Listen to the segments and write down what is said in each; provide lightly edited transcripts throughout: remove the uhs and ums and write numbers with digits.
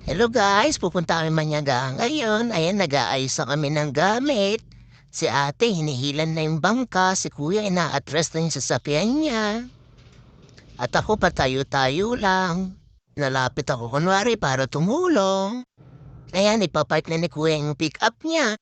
Hello guys, pupunta kami Manyaga ngayon. Ayan, nag-aayos na kami ng gamit. Si ate, hinihilan na yung bangka. Si kuya, ina-address na yung sasakyan niya. At ako, patayo-tayo lang. Nalapit ako kunwari para tumulong. Ayan, ipapark na ni kuya yung pick-up niya.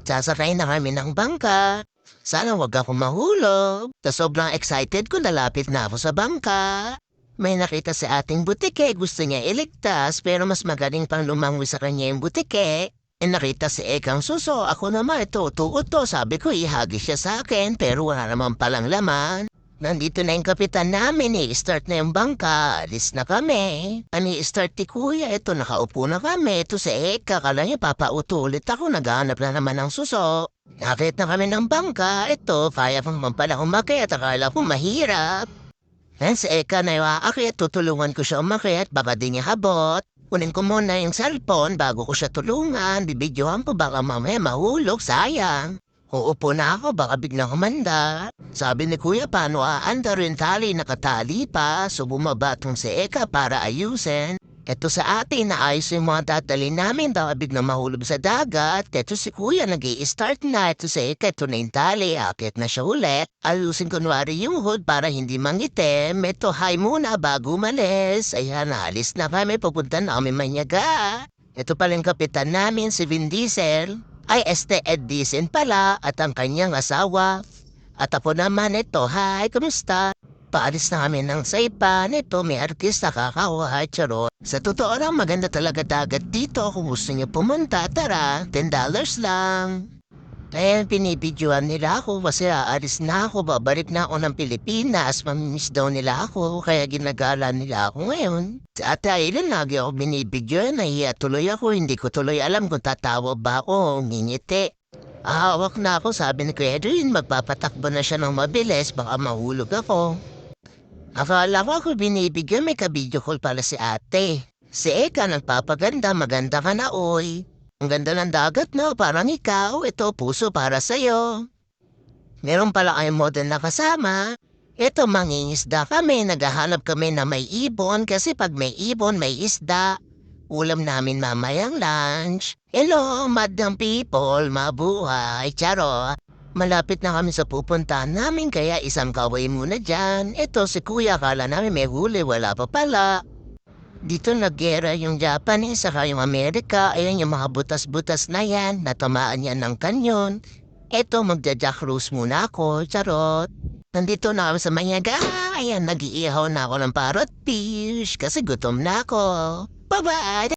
Sasakay na kami ng bangka. Sana wag ako mahulog. Sa sobrang excited ko, nalapit na ako sa bangka. May nakita si ating butike, gusto niya iligtas pero mas magaling pang lumangoy sa kanya yung butike. Nakita si Ekang Suso, ako naman ito, tuot to, sabi ko ihagi siya sa akin pero wala naman palang laman. Nandito na yung kapitan namin, i-start na yung bangka, alis na kami. Ani-start ni kuya, ito nakaupo na kami, ito si Eka, kala niya papauto ulit ako, naghahanap na naman ng suso. Nakit na kami ng bangka, ito, kaya pang pala umakyat, akala ko mahirap. Si Eka na yung aakyat, tutulungan ko siya umakyat, baka di niya habot. Kunin ko muna yung cellphone bago ko siya tulungan, bibidyohan ko baka mamaya mahulog, sayang. Uupo na ako, baka biglang humanda. Sabi ni kuya, paano aanda rin tali, nakatali pa, so bumaba tong si Eka para ayusin. Eto sa atin, naayos yung mga dadali namin, baka biglang mahulog sa dagat. Eto si kuya, nag-i-start na. Eto si Eka, eto na yung tali, akit na siya ulit. Ayusin kunwari yung hood para hindi mangitim. Eto, hi muna bago umalis. Ayan, naalis na kami, pupunta na kami Manyaga. Eto pala yung kapitan namin, si Vin Diesel. Ay, Ed Diesel pala, at ang kanyang asawa. At ako naman ito, hi, kumusta? Paalis na kami ng Saipan. Ito, may artista kakawahay, charot. Sa totoo lang, maganda talaga dagat dito. Kung gusto niyo pumunta, tara, $10 lang. Kaya pinibidyoan nila ako kasi aalis na ako, babalik na ako ng Pilipinas. Mamimiss daw nila ako, kaya ginagala nila ako ngayon. Sa ate Aileen, lagi ako binibidyoan, nahiya tuloy ako, hindi ko tuloy alam kung tatawa ba ako, ngingiti. Hawak na ako, sabi ni Kuya Edwin, magpapatakbo na siya ng mabilis, baka mahulog ako. Akala ko ako binibigyan, may ka-video call pala si ate. Si Eka nagpapaganda, maganda ka na oy. Ang ganda ng dagat no, parang ikaw, ito puso para sa'yo. Meron pala kayong model na kasama. Ito mangingisda kami, naghahanap kami na may ibon kasi pag may ibon may isda. Ulam namin mamayang lunch. Hello, madam people, mabuhay, charo. Malapit na kami sa pupuntahan namin kaya isang kaway muna dyan. Ito si kuya, kala namin may huli, wala pa pala. Dito naggera yung Japanese saka yung Amerika. Ayan yung mga butas-butas na yan, natamaan yan ng kanyon. Ito magja-jack cruise muna ako, charot. Nandito na kami sa Manyaga. Ayan, nag-iihaw na ako ng parrot fish kasi gutom na ako. Bye-bye!